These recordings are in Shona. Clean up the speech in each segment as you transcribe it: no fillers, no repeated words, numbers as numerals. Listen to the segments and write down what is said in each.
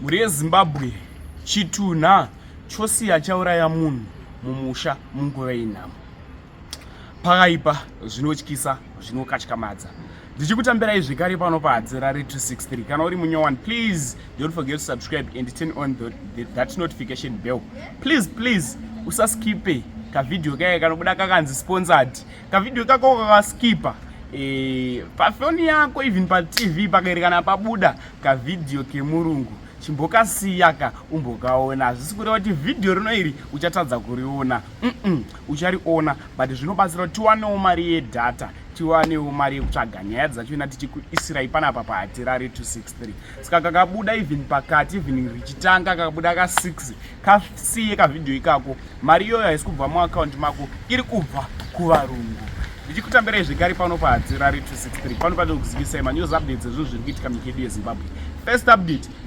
Mhuri yeZimbabwe chitunha chosiya chauraya munhu mumusha munguva yenhamo. Pakaipa, zvinotyisa, zvinokatyamadza. Ndichikutambirai zvekare pano paHadzira 263. Kana uri munyowani, please don't forget to subscribe and turn on that notification bell. Please usaskipe kavidhio kaya kanobuda kakanzi sponsored. Kavidhio kako kakaskipa pafoni yako, even pa TV pakaerekana pabuda kavidhio kemurungu, chimbokasiyaka umbokaona. Hazvisi kureva kuti vidhio rino iri uchatadza kuriona, uchariona, but zvinobatsira kuti tiwanewo mari yedhata, tiwanewo mari yekutsvaga nyaya dzachona tichikuisirai panapa paHadzira 263. Saka kakabuda even pakati, even richitanga kakabuda ka6, kasiye kavidhio ikako, mari iyoyo haisi kubva muakaunti mako, iri kubva kuvarungu. Ndichikutambirai zvekare pano paHadzira 263. Pano pano kuzivisai manews updates ezvinhu zviri kuitika munyika yedu yeZimbabwe.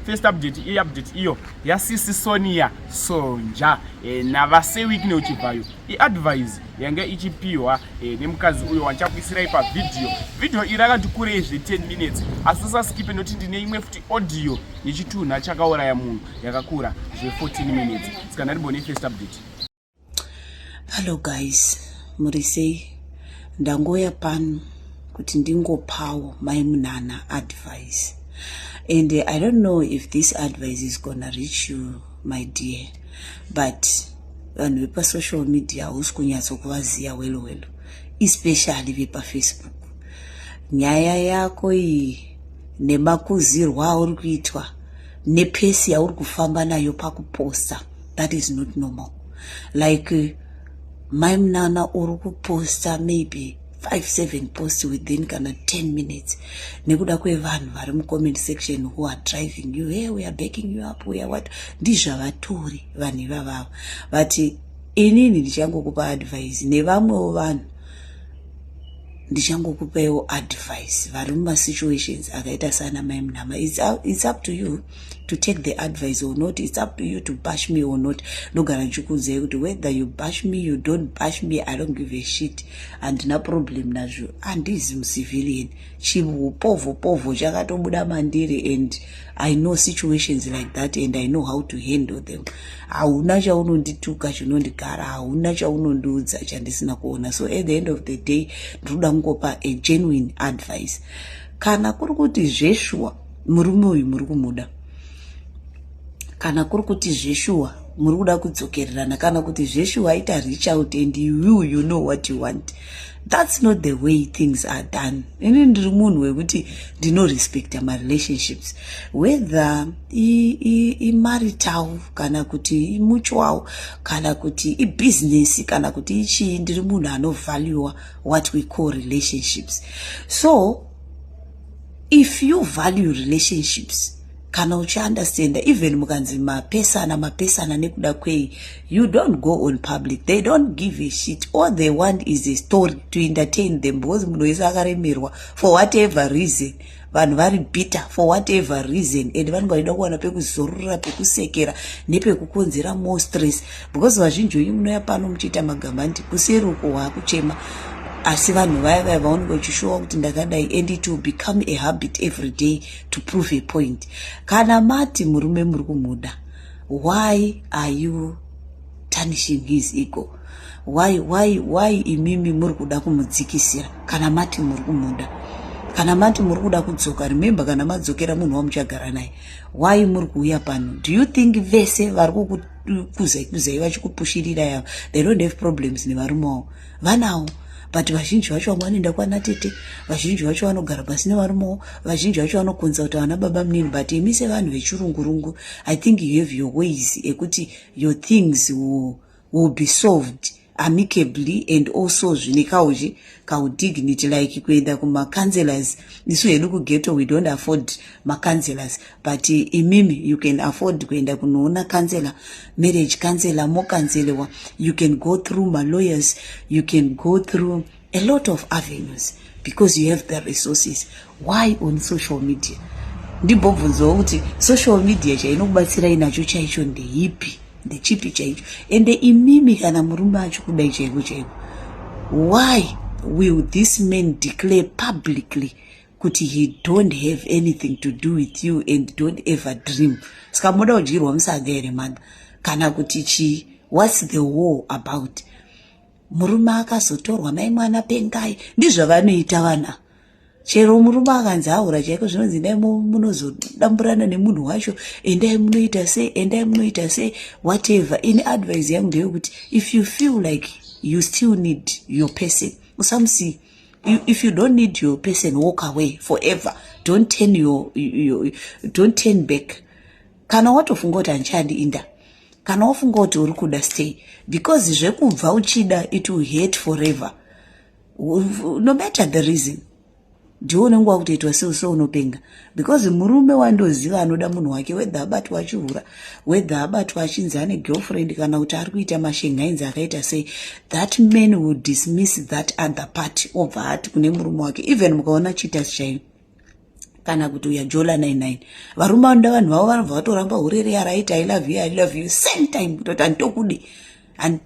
First update iyo yaSisi Sonia Sonja navasewiki neuchibvayo iadvise yanga ichipiwa nemukadzi uyo wandichakuisirai pavidhio iri rakati kurei 10 minutes, asi usaskipe noti ndine imwe futi audio yechitunha chakauraya munhu yakakura 14 minutes. Saka ndaribone first update. Hello guys, muri sei? Ndangoya pano kuti ndingopawo maimunana advice, and I don't know if this advice is gonna reach you, my dear, but vanhu vepa social media hausi kunyatso kuvaziya welo, especially vepa Facebook. Nyaya yako iyi nemakuzirwa auri kuitwa nepesi yauri kufamba nayo pakuposta, that is not normal. Like maimunana uri kuposta maybe 5-7 posts within kana 10 minutes, nekuda kwevanhu vari mucomment section who are driving you, hey, we are backing you up, we are what, ndizvavatori vanhu ivavavo. But inini ndichangokupa advice, nevamwewo vanhu ndichangokupawo advice vari mumasituations akaita sana maimunama. It's up to you to take the advice or not. It's up to you to bash me or not. Ndogara ndichikuudzai kuti whether you bash me, you don't bash me, I don't give a shit. Handina problem nazvo. Handizi mucivilian. Chipovo chakatobuda mandiri, and I know situations like that and I know how to handle them. Hauna chaunondituka chinondigara, hauna chaunondiudza chandisina kuona. So at the end of the day, ndoda kungopa a genuine advice. Kana kuri kuti zveshua murume uyu muri kumuda, kana kuri kuti zveshua muri kuda kudzokererana, kana kuti zveshua aita reach out and you know what you want, that's not the way things are done. Ini ndiri munhu wekuti ndino respecta ma relationships, whether marital kana kuti mutual kana kuti business kana kuti ichi, ndiri munhu ano value what we call relationships. So if you value relationships, kana uchi understand, even mukanzi mapesana nekuda kwei, you don't go on public, they don't give a shit. All they want is a story to entertain them, because munhu wese akaremerwa for whatever reason, vanhu vari bitter for whatever reason, and vanhu vaida kuwana pekuzorora, pekusekera nepekukonzera more stress, because vazhinji venyu munoya pano muchiita magamandi kuseri uko waakuchema, asi vanhu vaya vaoneka uchishowa kuti ndakadai, and it will become a habit every day to prove a point. Kana mati murume muri kumuda, why are you tarnishing his ego? Why imimi muri kuda kumudzikisira? Kana mati muri kumuda, kana mati muri kuda kudzoka, remember kana madzokera munhu wamuchagara naye, why muri kuuya pano? Do you think vese vari kukuzai vachikupushirira yavo they don't have problems nevarume wavo? Vanawo, but vazhinji vacho vamwe vanoenda kwana tete, vazhinji vacho vanogara pasi nevarumewo, vazhinji vacho vanokonza kuti vana baba munini. But imi sevanhu vechirungurungu, I think you have your ways ekuti your things will be solved amicably, and also zvinekauji kaudignity, like kuenda kuma-counselors. Isu hedu kugeto we don't afford ma-counselors, but imimi you can afford kuenda kunoona counselor, marriage counselor, mokanselewa, you can go through ma-lawyers, you can go through a lot of avenues because you have the resources. Why on social media? Ndibobvunzo kuti social media chainokubatsira inacho chaicho ndeipi? Ndechipi chaicho? Ende imimi kana murume acho kudai chaiko, why will this man declare publicly kuti he don't have anything to do with you and don't ever dream. Saka moda kudyirwa musaga here mother kana kuti chi, what's the war about? Murume akazotorwa mai mwana pengai, ndizvo vanoita vana. Chero murume akanzi aura chaiko zvinonzi dai munozodamburana nemunhu wacho, endai munoita sei, whatever. Any advice yangu ndeyekuti if you feel like you still need your person, usamusi. If you don't need your person, walk away forever. Don't don't turn back. Kana watofunga kuti handichadi inda, kana wafunga kuti uri kuda stay, because zvekubva uchida it will hate forever, no matter the reason. Ndione nguva kuti itwa so unopenga, because murume wandoziva anoda munhu wake, whether abatwa achihura, whether abatwa achinzi ane girlfriend, kana kuti ari kuita mashengainzi akaita sei, that man will dismiss that other part obva ati kune murume wake. Even mukaona cheaters chaiyo kana kuti uyajola 99, varume vanoda vanhu vavo vanobva vatoramba urere araiti I love you same time kutoti handitokude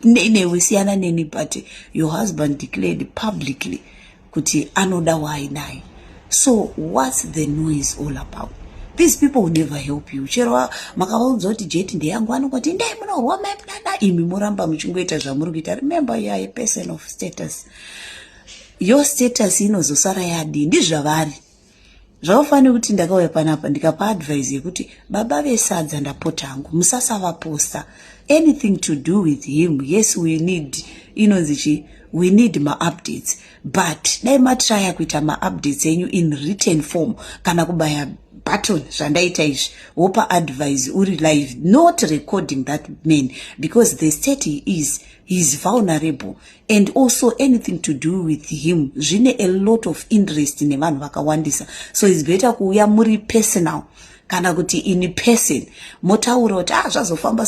newe siyana neni, but your husband declared publicly kuti anoda wainaye. So what's the noise all about? These people will never help you. Chero makavaudza kuti jeti ndeyangu anongoti ndai munorwa mai munana, imi muramba muchingoita zvamuri kuita. Remember you are a person of status. Your status inozosara yadi ndizvavari. Zvaufanira kuti ndakauya panapa ndikapa advice yekuti baba vesadza ndapota hangu musasava posta anything to do with him. Yes, we need we need ma-updates, but dai matraya kuita ma-updates enyu in written form kana kubaya button zvandaita izvi wopa advice uri live, not recording that man, because the state he is vulnerable, and also anything to do with him zvine a lot of interest nevanhu vakawandisa. So it's better kuuya muri personal kana kuti in person motaura kuti zvazofamba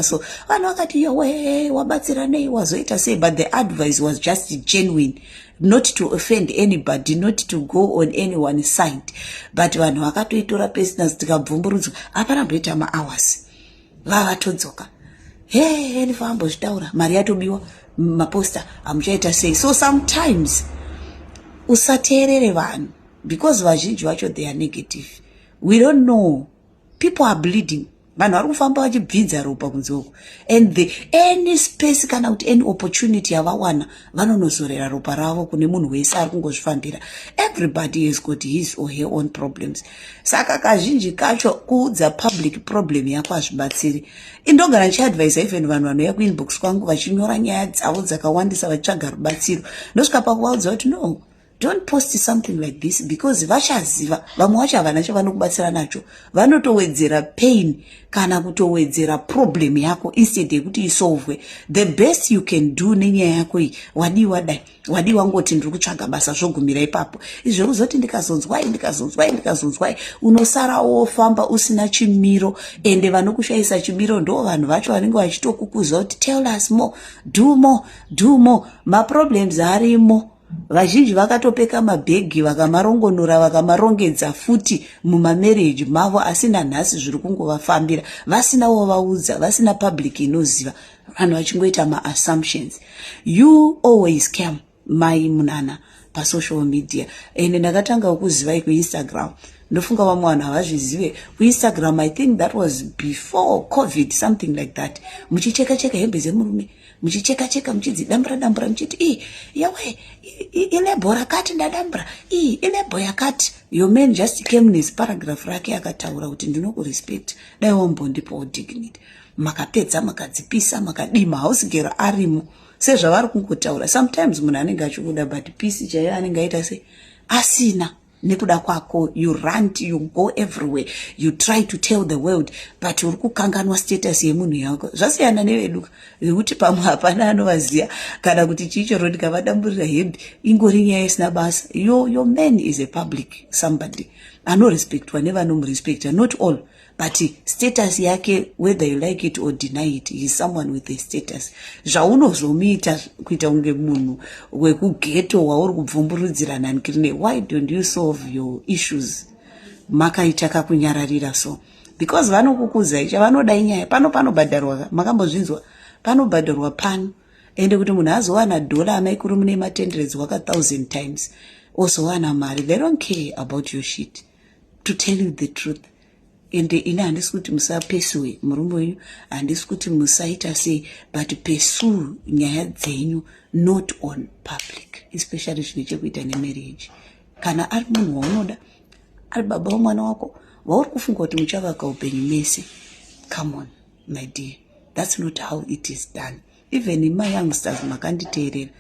so vanhu vakati yowe wabatsira nei wazoita sei, but the advice was just genuine, not to offend anybody, not to go on anyone's side, but vanhu vakatoitora personal tikabvumburudzwa hapana kuita ma-hours vavatodzoka ndifamba zvitaura mari yatobiwa maposta amuchaita sei. So sometimes usateerere vanhu because vazhinji vacho they are negative. We don't know. People are bleeding. Vanhu vari kufamba vachibvinza ropa kunze uko, and any space kana kuti any opportunity yavawana vanonozorera ropa ravo kune munhu wese ari kungozvifambira. Everybody has got his or her own problems. Saka kazhinji kacho kuudza public problem yako hazvibatsiri. Indogara ndichiadvisa even vanhu vanouya kuinbox kwangu vachinyora nyaya dzavo dzakawandisa vachitsvaga rubatsiro, ndosvika pakuvaudza kuti no, don't post something like this, because vachaziva vamwe vacho havana chavanokubatsira nacho, vanotowedzera pain kana kutowedzera problem yako instead yekuti isolve. The best you can do nenyaya yako iyi, wadiwa dai, wadiwa ngoti ndiri kutsvaga basa zvogumira ipapo. Izvo kuzoti ndikazonzwai unosara wofamba usina chimiro, ende vanokushayisa chimiro ndo vanhu vacho vanenge vachitokukuza kuti tell us more, do more. Ma-problems arimo. Vazhinji vakatopeka mabhegi vakamarongonora vakamarongedza futi mumamarriage mavo, asina nhasi zviri kungovafambira, vasina wovaudza, vasina public inoziva, vanhu vachingoita ma-assumptions. You always came mai munana pasocial media, ende ndakatanga kukuzivai kuInstagram. Ndofunga vamwe vanhu havazvizive kuInstagram. I think that was before COVID, something like that. Muchicheka hembe dzemurume, muchicheka muchidzidambura muchiti yawe ilebho rakati ndadambura, ilebho yakati. Your man just came nesi paragraph rake akataura kuti ndinokurespect, dai wambondipawo dignity. Makapedza makadzipisa makadima, hausigero arimo sezvavari kungotaura. Sometimes munhu anenge achikuda, but peace chaiyo anenge aita se asina. Nekuda kwako, you rant, you go everywhere, you try to tell the world, but uri kukanganwa status yemunhu yako. Zvasiyana nevedu vekuti pamwe hapana anovaziya kana kuti chichoro ndikavadamburira hembe ingori nyaya isina basa. Your man is a public somebody anorespectwa nevanomurespekta, not all, but status yake, whether you like it or deny it, he is someone with a status. Zvaunozomuita kuita kunge munhu wekugeto wauri kubvumburudzira nanikirine. Why don't you solve your issues makaita kakunyararira so? Because vanokukuzai chavanoda inyaya. Pano panobhadharwa, makambozvinzwa, panobhadharwa pano, ende kuti munhu azowana dola amaikuru mune matenderedzwa ka 1000 times. also wana mari, they don't care about your shit, to tell you the truth. Ende ina handisi kuti musapesue murume wenyu, handisi kuti musaita sei, but pursue nyaya dzenyu not on public, especially zvine chekuita nemarriage. Kana ari munhu waunoda, ari baba wamwana wako, wauri kufunga kuti muchavaka upenyu mese, come on my dear, that's not how it is done. Even in my youngsters makanditeerera,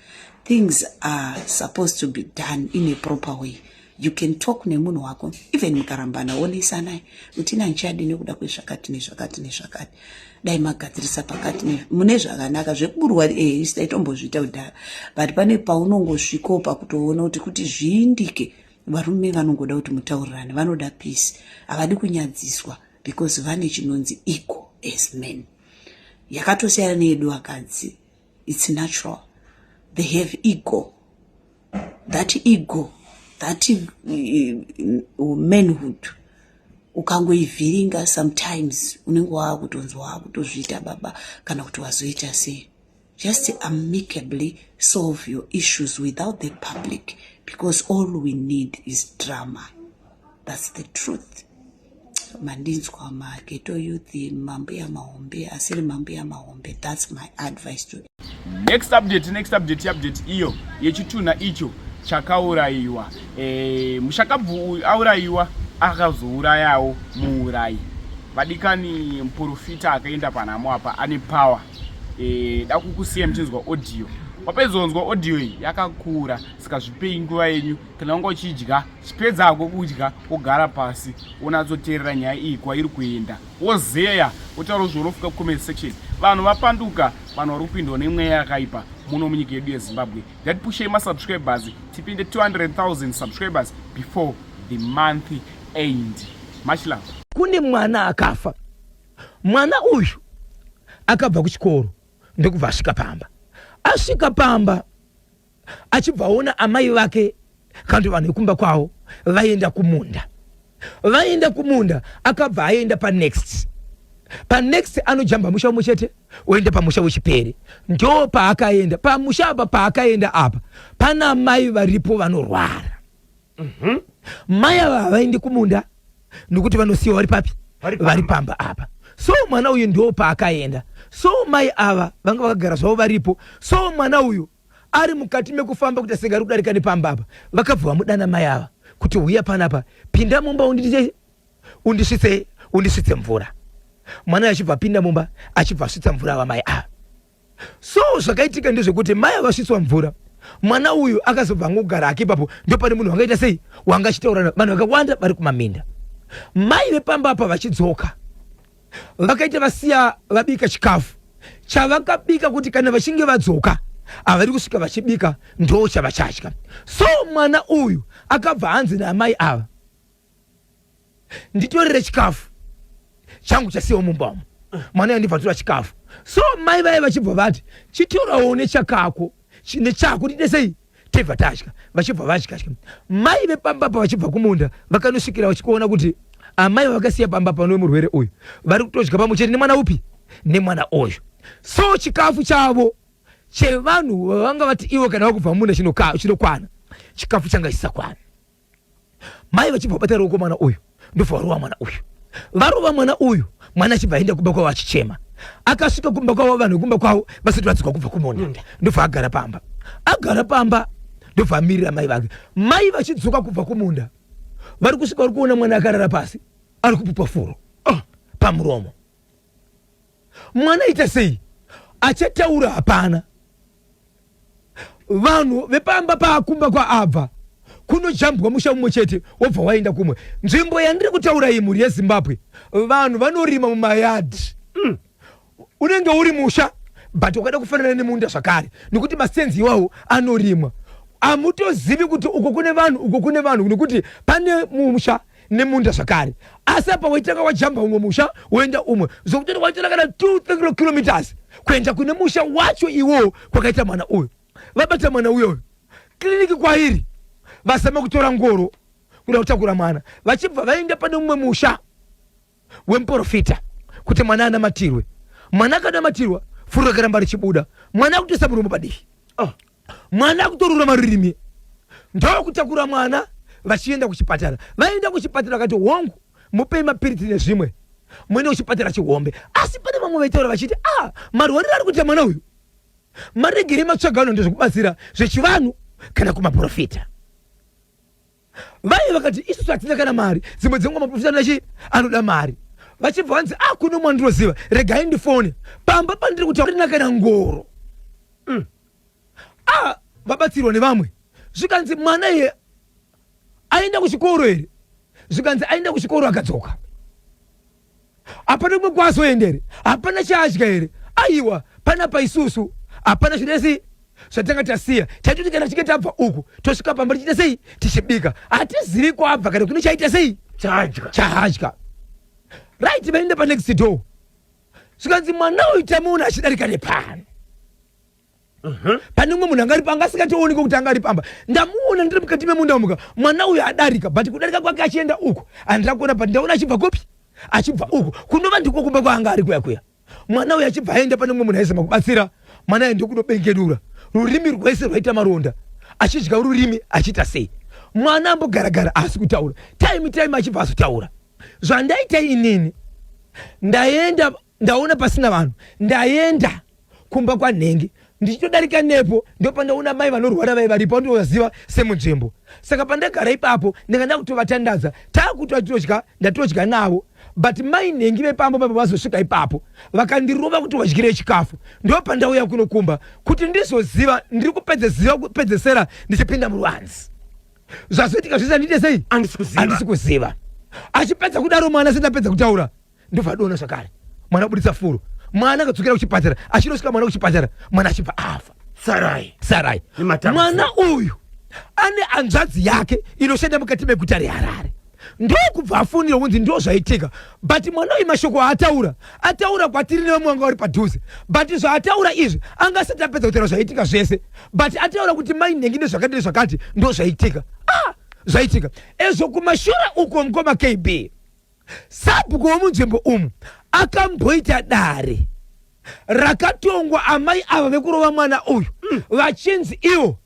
things are supposed to be done in a proper way. You can talk nemunhu wako, even mukarambana onesa naye kuti ina nchadi nekuda kwezvakati nezvakati nezvakati, dai magadzirisa pakati mune zvakanaka zvekuburwa isita itombozviita kudhara, but pane paunongosvikawo pakutoona kuti zviindike varume vanongoda kuti mutaurirane, vanoda peace, havadi kunyadziswa, because vane chinonzi ego as men. Yakatosiyana needu akadzi, it's natural, they have ego. That ego, that manhood, ukangoivhiringa sometimes unenge wakutonzwa kutozviita baba kana kuti wazoita sei. Just amicably solve your issues without the public, because all we need is drama. That's the truth. Mandinzwa Geto Youth mambo ya mahombe, asiri mambo ya mahombe. That's my advice to you. Next update iyo yechituna icho chakaurayiwa. Mushakabvu aurayiwa akazourayawo muurayi. Vadikani mprofita akaenda panamo apa ane power. Dakukusiya mchinzwa audio. Wapedzonzwa audio iyi yakakura, saka zvipei nguva yenyu kana wanga uchidya chipedza kudya wogara pasi unatsoteerera nyaya iyi kwairi kuenda, wozeya wotaura zvorofika comment section. Vanhu vapanduka, vanhu vari kupindwa nemweya yakaipa muno munyika yedu yeZimbabwe. Ngatipushei masubscribers tipinde 200,000 subscribers before the month end. Much love. Kune mwana akafa, mwana uyu akabva kuchikoro ndokubva asvika pamba. Asvika pamba achibvaona amai vake kandi vanhu vekumba kwavo vaenda kumunda. Vaenda kumunda akabva aenda panext. Panext anojamba musha umwe chete oenda pamusha wechipere. Ndo paakaenda pamusha apa paakaenda apa pana mai varipo vanorwara. Mai ava vaende kumunda nokuti vanosiya vari papi vari pamba apa. So mwana uyu ndo paakaenda. So mai ava vanga vakagara zvavo varipo. So mwana uyu ari mukati mekufamba kuti asingari kudarika nepamba apa, vakabva vamudana mai ava kuti uya panapa, pinda mumba undisvitse mvura. Mwana achibva pinda mumba achibva asvitsa mvura vamai ava. So zvakaitika ndezvekuti mai ava asvitswa mvura, mwana uyu akazobva angogara hake ipapo. Ndo pane munhu wangaita sei, wanga achitaura vanhu vakawanda vari kumaminda. Mai vepamba apa vachidzoka vakaita vasiya vabika chikafu chavakabika kuti kana vachinge vadzoka avari kusvika vachibika ndo chavachadya. So mwana uyu akabva hanzi namai ava, nditorere chikafu changu chasiyawo mumba umu, mwana ndibva tora chikafu. So mai vaye vachibva vati chitorawo nechakako nechako tidesei tebva tadya, vachibva vadya. Mai vepamba apa vachibva kumunda vakanosvikira vachikuona kuti amai vakasiya pamba pano murwere uyu vari kutodya pamuchete nemwana upi nemwana uyu. So chikafu chavo chevanhu vanga vati iwo kana vakubva munda chinokwana, chikafu changa chisakwana. Mai vachibva bata ruoko mwana uyu ndobva varova mwana uyu. Varova mwana uyu, mwana achibva aenda kumba kwavo achichema. Akasvika kumba kwavo vanhu vekumba kwavo vasati vadzoka kubva kumunda ndobva agara pamba. Agara pamba ndobva amirira mai vake. Mai vachidzoka kubva kumunda vari kusvika vari kuona mwana akarara pasi ari kupupwa furo pamuromo. Mwana ita sei, achataura hapana. Vanhu vepamba paakumba kwaabva kunojambwa musha mumwe chete wobva waenda kumwe. Nzvimbo yandiri kutaura iyi mhuri yeZimbabwe, vanhu vanorima mumayadhi. Unenge uri musha but wakada kufanana nemunda zvakare, nekuti masenzi iwawo anorimwa. Amutozivi kuti uko kune vanhu nekuti pane musha nemunda zvakare. Asi apa waitanga wajamba umwe musha woenda umwe, zvokuti waitanga kana 2-3 kilometers kuenda kune musha wacho iwo kwakaita mwana uyu. Vabata mwana uyo kliniki kwairi, vasama kutora ngoro kuda kutakura mwana, vachibva vaenda pane umwe musha wemprofita kuti mwana anamatirwe. Mwana akanamatirwa furo rakaramba richibuda, mwana akutoisa muromo padivi, mwana akutorura marurimi, ndo kutakura mwana vachienda kuchipatara. Vaenda kuchipatara vakati hongu mupei mapiritsi nezvimwe muende kuchipatara chihombe. Asi pane vamwe vaitaura vachiti marwariro ari kuita mwana uyu maregere matsvagano ndezvekubatsira zvechivanhu kana kumaprofita. Vai vakati isusu hatina kana mari, dzimwe dzenguva maprofita anoda mari. Vachibva vanzi kuno mwandinoziva regai ndifone pamba pandiri kuti rina kana ngoro. Vabatsirwa nevamwe zvikanzi mwana iye aenda kuchikoro here, zvikanzi aenda kuchikoro akadzoka. Hapana kumwe kwazoendere, hapana chaadya here. Aiwa panapa isusu hapana zviresi zvatanga tasiya. Taitoti kana tichinge tabva uku tosvika pamba tichita sei tichibika, hatizivi kwabva kana kune chaita sei chaadya. Right, vaenda pa next door. Zvikanzi mwana uyu tamuona achidarika nepano. Pane umwe munhu angari panga asingationeki kuti angari pamba. Ndamuona ndiri mukati memunda muka mwana uyu adarika, but kudarika kwake achienda uku handina kuona, but ndaona achibva kopi achibva uku kunova ndiko kumba kwaanga ari kuya. Mwana uyu achibva aenda pane umwe munhu aizama kubatsira mwana uyu ndokunobengenura rurimi rwese rwaita maronda, achidya rurimi achiita sei. Mwana ambogaragara asi kutaura time achibva azotaura. Zvandaita inini ndaenda ndaona pasina vanhu, ndaenda kumba kwanhenge ndichitodarika nepo ndo pandaona mai vanorwara vai varipo ndovaziva semunzvimbo. Saka pandagara ipapo ndikanda kutovatandadza takuti ndatodya navo, but mai nhengi vepambo papo vazosvika ipapo vakandirova kuti vadyire chikafu. Ndo pandauya kunokumba kuti ndizoziva ndiri kupedzesera ndichipinda muruvanzi. Zvazoitika zvese handite sei handisi kuziva. Achipedza kudaro mwana sendapedza kutaura ndobva dona zvakare mwana buditsa furo. Mwana akadzokera kuchipatara, achinosvika mwana kuchipatara mwana achibva afa. Sarai. Mwana uyu ane hanzvadzi yake inoshanda mukati meguta reHarare. Ndokubva afunira kunzi ndo zvaitika, but mwana uyu mashoko ataura kwatiri nevamwe vanga vari padhuze, but zvaataura izvi anga asati apedza kutaura zvaitika zvese, but ataura kuti mai nhengi nezvakati nezvakati ndo zvaitika. Zvaitika ezvo kumashure uko mukoma KB sabhuku womunzvimbo umu akamboita dare rakatongwa amai ava vekurova mwana uyu vachinzi ivo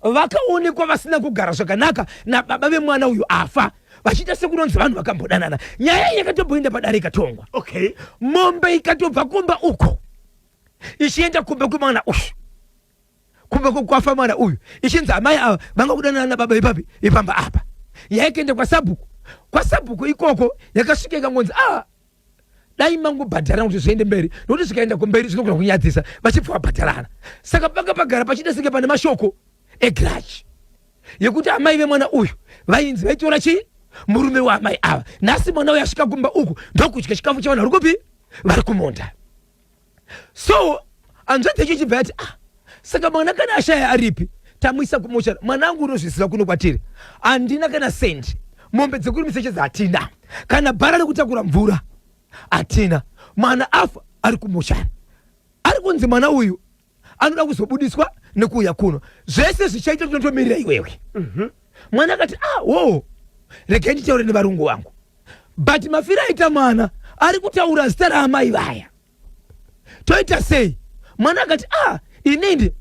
vakaonekwa vasina kugara zvakanaka nababa vemwana uyu afa, vachiita sekunonzi vanhu vakambodanana. Nyaya yakatomboenda padare ikatongwa. Mombe ikatobva kumba uko ichienda kumba kwemwana uyu, kumba kwokwafa mwana uyu ichinzi amai ava vanga kudanana nababa ipapi ipamba apa. Yaikaenda kwasabhuku ikoko yakasvika ikangonzi dai mangobhadharana kuti zviende mberi, nokuti zvikaenda kumberi zvinogona kunyadzisa vachibva vabhadharana. Saka panga pagara pachiita senge pane mashoko egrudge yekuti amai vemwana uyu vainzi vaitora murume waamai ava. Nhasi mwana uyu asvika kumba uku ndokudya chikafu chavanhu vari kupi vari kumonda. So hanzvadzi yacho ichibva yati saka mwana kana ashaya aripi tamuisa kumochara. Mwanangu unozvisiva kuno kwatiri handina kana sendi, mombe dzekurimisa chedza hatina, kana bhara rekutakura mvura hatina. Mwana afa ari kumochari, ari kunzi mwana uyu anoda kuzobudiswa nekuuya kuno. Zvese zvichaita tonotomirira iwewe. Mwana akati regai nditaure nevarungu vangu, but mafira aita mwana ari kutaura zita raamai vaya, toita sei? Mwana akati inini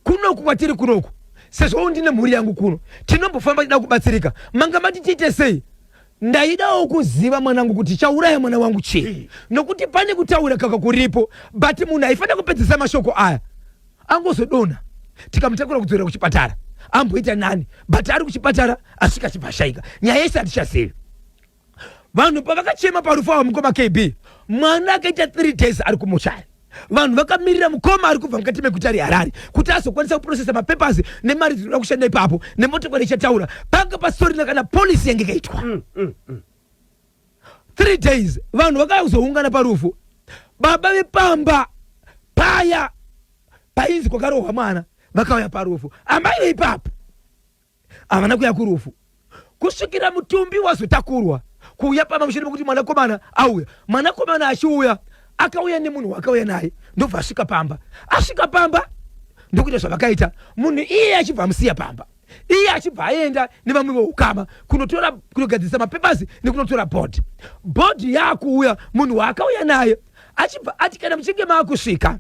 kunoku kwatiri kunoku sezvo ndine mhuri yangu kuno tinombofamba tida kubatsirika, manga mati tiite sei? Ndaidawo kuziva mwanangu kuti chauraya mwana wangu chii, nokuti pane kutaura kaka kuripo, but munhu aifanira kupedzisa mashoko aya angozodona tikamutakura kudzorera kuchipatara amboita nani, but ari kuchipatara asvika chibva shaika. Nyaya yese hatichazivi. Vanhu pavakachema parufu ava mukoma KB mwana akaita 3 days ari kumochari. Vanhu vakamirira mukoma ari kubva mukati meguta reHarare kuti azokwanisa kuprocessa mapepasi nemari dzinoda kushanda ipapo nemotokari ichataura panga pastorina kana polisi yange ikaitwa. 3 days vanhu vakazoungana parufu. Baba vepamba paya painzi kwakarohwa mwana vakauya parufu. Amai veipapo havana kuya kurufu kusvikira mutumbi wazotakurwa kuuya pamba mushure mekuti mwanakomana auya. Mwanakomana achiuya akauya nemunhu wakauya naye ndobva asvika pamba. Asvika pamba ndokuita zvavakaita. Munhu iye achibva amusiya pamba, iye achibva aenda nevamwe voukama kunogadzirisa mapepasi nekunotora bhodhi yakuuya. Munhu waakauya naye achibva ati kana muchinge maakusvika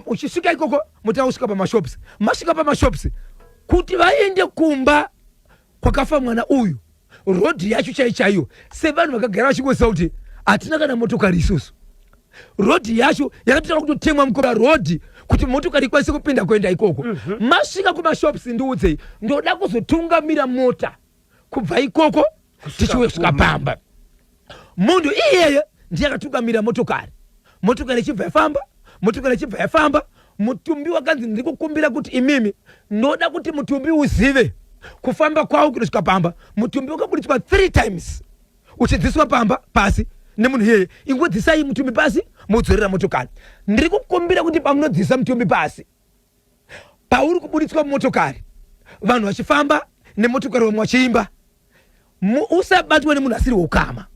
uchisvika ikoko mutausvika pamashops, masvika pamashops kuti vaende kumba kwakafa mwana uyu rodhi yacho chaiyo sevanhu vakagara vachingosisa kuti hatina kana motokari isusu. Rodhi yacho yakatotaura kutotemwa mukova rodhi kuti motokari ikwanise kupinda kuenda ikoko. Masvika kumashops ndiudzei ndoda kuzotungamira mota kubva ikoko tichiwe kusvika Pamba. Munhu iyeye ndiye akatungamira motokari ichibva yafamba. Mutumbi wakanzi ndiri kukumbira kuti imimi ndoda kuti mutumbi uzive kufamba kwawo kusvika Pamba. Mutumbi wakaburitswa 3 times uchidziswa Pamba pasi nemunhu iyeye. Ingodzisai mutumbi pasi mudzorera motokari. Ndiri kukumbira kuti pamunodzisa mutumbi pasi, pauri kuburitswa motokari, vanhu vachifamba nemotokari vamwe vachiimba, usabatwe nemunhu asiri woukama,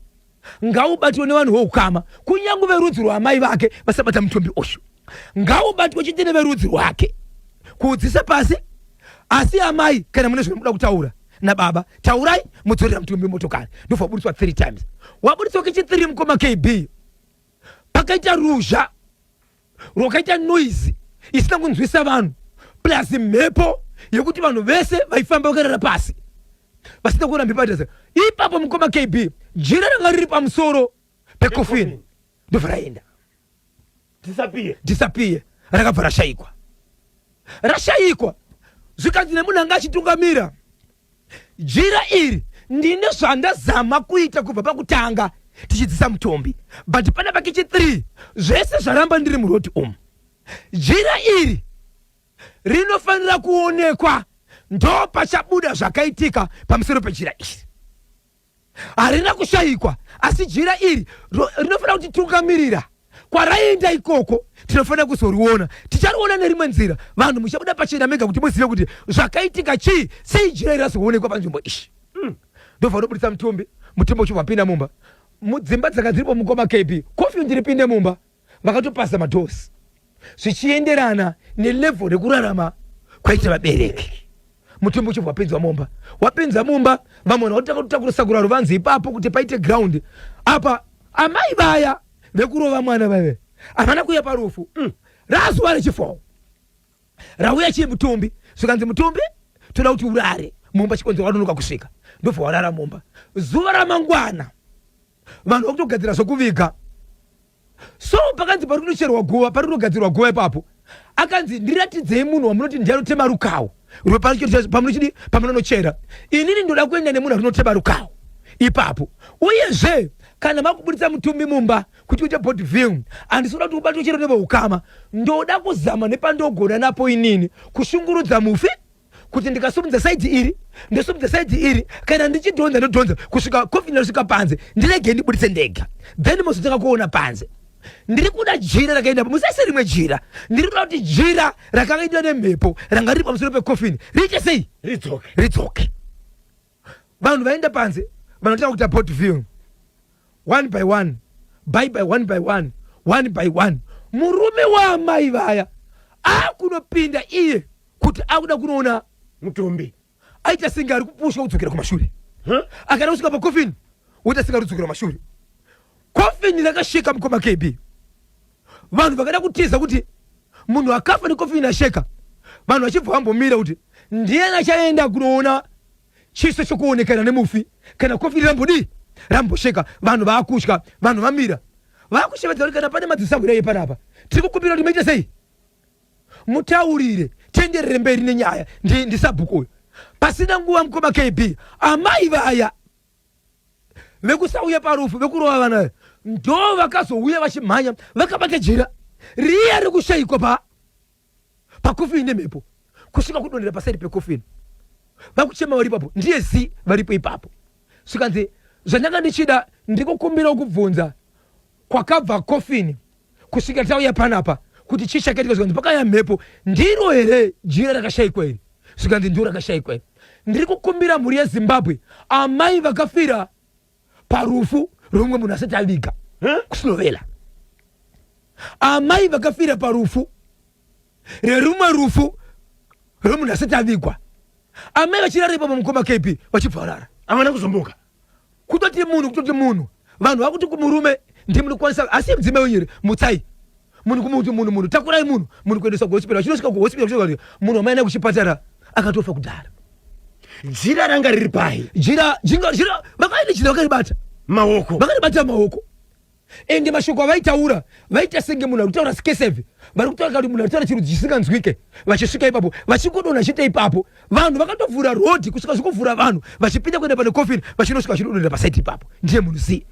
ngaubatwe nevanhu voukama. Kunyange verudzi rwamai vake vasabata mutumbi uyu, ngaubatwe chete neverudzi rwake kuudzisa pasi. Asi amai kana mune zvinomuda kutaura nababa, taurai mudzorera mutumbi motokari. Ndofa waburitswa 3 times. Waburitswa kechi3 mukoma KB pakaita ruzha rwakaita noise isina kunzwisa vanhu, plus mhepo yekuti vanhu vese vaifamba vakarara pasi vasina kuona mhepo yaita. Ipapo mukoma KB jira ranga riri pamusoro pekofini ndobva raenda disappear, rakabva rashayikwa. Zvikanzi nemunhu anga achitungamira jira iri ndine zvandazama kuita kubva pakutanga tichidzisa mutombi, but pana pakechi3 zvese zvaramba ndiri murodhi umu. Jira iri rinofanira kuonekwa, ndo pachabuda zvakaitika pamusoro pejira iri. Harina kushayikwa, asi jira iri rinofanira kutitungamirira. Kwaraenda ikoko tinofanira kuzoriona, tichariona nerimwe nzira. Vanhu muchabuda pachena mega kuti muzive kuti zvakaitika chii, sei jira iri razoonekwa panzvimbo ishi. Ndobva roburitsa mutumbi uchibvapinda mumba. Mudzimba dzakadziripo mukoma KB kofi ndiripinde mumba vakatopasa madhosi zvichienderana nelevel rekurarama kwaita vabereki. Mutumbi uchibvapinzwa mumba, wapinza mumba vamwe vakatanga kutakura sakura ruvanzi ipapo kuti paite ground. Apa amai vaya vekurova mwana vave havana kuuya parufu. Razuva rechifo rauya chii mutumbi, zvikanzi mutumbi toda kuti urare mumba chikonzero wanonoka kusvika. Ndobva warara mumba. Zuva ramangwana vanhu vakutogadzira zvokuviga. So pakanzi pari kunocherwa guva, pari kunogadzirwa guva ipapo, akanzi ndiratidzei munhu wamunoti ndiye anotema rukawo pamunonochera. Inini ndoda kuenda nemunhu anotema rukawo ipapo. Uyezve kana makuburitsa mutumbi mumba kuti uite board film, handisoda kuti ubatwe chero neveukama. Ndoda kuzama nepandogona napo inini kushungurudza mufi kuti ndikasumudza saidi iri ndosumudza saidi iri, kana ndichidhonza ndodhonza kusvika kofini rasvika panze ndirege ndiburitse ndega, then mozotanga kuona panze. Ndiri kuda jira rakaenda musaise rimwe jira, ndiri kuda kuti jira rakaendwa nemhepo ranga riri pamusoro pekofini riite sei, ridzoke. Vanhu vaenda panze vanotanga kuita board film, 1 by 1 by 1 by 1 1 by 1. Murume waamai vaya akunopinda iye kuti akuda kunoona mutumbi, aita singa ari kupushwa kudzokera kumashure. Akada kusvika pakofini uita singa kudzokera kumashure. Kofini rakasheka mukoma KB. Vanhu vakada kutiza kuti munhu akafa nekofini asheka. Vanhu vachibva vambomira kuti ndiyani achaenda kunoona chiso chokuonekana nemufi kana kofini rambosheka. Vanhu vaakutya, vanhu vamira vakushevedza kuti kana pane madzisabwira iye panapa tiri kukumbira kuti maite sei, mutaurire tenderere mberi nenyaya ndisabhuku uyu. Pasina nguva mukoma KB amai vaya vekusauya parufu vekurova vana ndo vakazouya vachimhanya vakabata jira riya rikushayikwa pakofini nemhepo kusvika kudonhera pasaidi pekofini. Vakuchema varipapo ndiye zi varipo ipapo. Svikanzi zvandanga ndichida ndikukumbira kubvunza kwakabva kofini kusvika tauya panapa kuti chishakatika. Zvikanzi pakaya mhepo ndiro here jira rakashayikwa iri, zvikanzi ndiro rakashayikwa iri. Ndiri kukumbira mhuri yeZimbabwe amai vakafira parufu rumwe munhu asati aviga kusinovela, amai vakafira parufu rerumwe rufu romunhu asati avigwa. Amai vachirara ipapo mukoma KB vachibvarara havana kuzomboka. Kutoti munhu vanhu vakuti kumurume ndimunokwanisa, asi mudzimai wenyere mutsai munhu kumuti munhu takurai munhu kuendesa kuhospitari. Vachinosvika kuhospitari munhu wamaenda kuchipatara akatofa kudhara. Jira ranga riri pai. Jira vakaine jira vakaribata maoko ende mashoko avaitaura vaita senge munhu arikutaura sikeseve vari kutaura kuti munhu arikutaura chinhu chisinganzwike vachisvika ipapo vachikodona chita ipapo vanhu vakatovhura rodhi kusvika zvikuvhura vanhu vachipinda kuenda pane kofini vachinosvika vachidonera pasaiti ipapo. Ndiye munhu ziye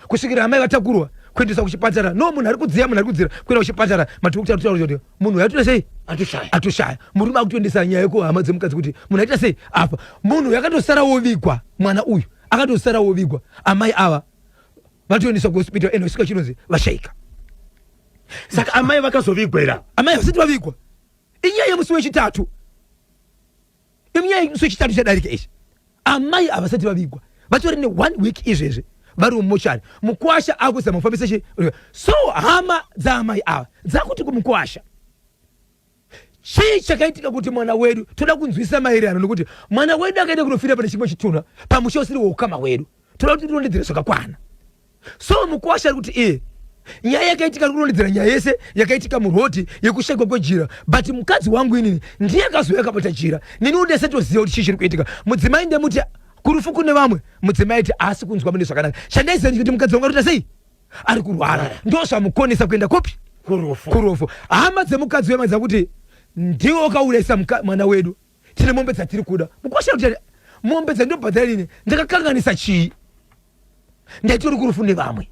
kusvikira amai vatakurwa kuendesa kuchipatara no munhu ari kudziya kuenda kuchipatara madhokota arikutaura kuti munhu yaita sei atoshaya murume akutoendesa nyaya yekuhama dzemukadzi kuti munhu aita sei apa munhu yakatosara wovigwa mwana uyu akatosara wovigwa amai ava vatoendeswa kuhospital ende vasvika chinonzi vashaika. Saka amai vakazovigwera. Amai vasati vavigwa inyaya yemusi wechitatu chadarika izvi amai havasati vavigwa vatori ne1 week izvezvi vari mumochari mukwasha akuzama kufambisa so hama dzaamai ava dzakuti kumukwasha chii chakaitika kuti mwana wedu toda kunzwisa maererano nokuti mwana wedu akaenda kunofira pane chimwe chitunha pamusha usiri woukama wedu toda kuti tirondedzere zvakakwana. So mukwasha ari kuti nyaya yakaitika ari kurondedzera nyaya yese yakaitika murodhi yekushayikwa kwejira but mukadzi wangu inini ndiye akazouya akabata jira nini undesatoziva kuti chii chiri kuitika. Mudzimai ndemuti kurufu kune vamwe mudzimai ati asi kunzwa mune zvakanaka chandaiziva kuti mukadzi wangu arikuita sei ari kurwara ndo zvamukonesa kuenda kopi kurufu. Hama dzemukadzi wemadza kuti ndiwo akaurayisa mwana wedu tine mombe dzatiri kuda mukwasha kuti mombe dzandobhadhara nini ndakakanganisa chii ndaiti uri kurufu nevamwe.